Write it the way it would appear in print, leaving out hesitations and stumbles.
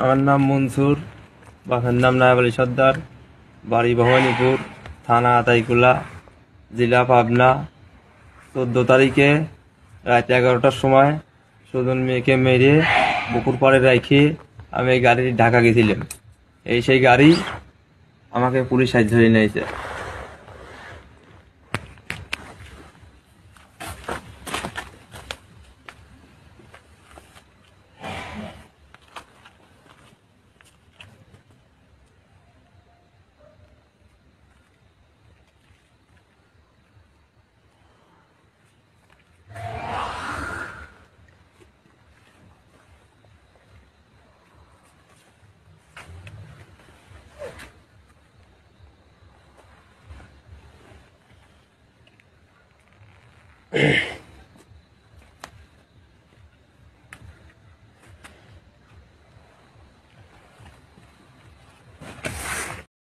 আমার নাম মনসুর, বাপের নাম নায়াব আলী সর্দার, বাড়ি ভবানীপুর, থানা আতাইকুলা, জেলা পাবনা। 14 তারিখে রাত 11টার সময় সুজন মেয়েকে মেরে পুকুর পাড়ে রেখে আমি এই গাড়ি ঢাকা গেছিলাম। এই সেই গাড়ি আমাকে পুলিশ আজ ধরে নিয়েছে।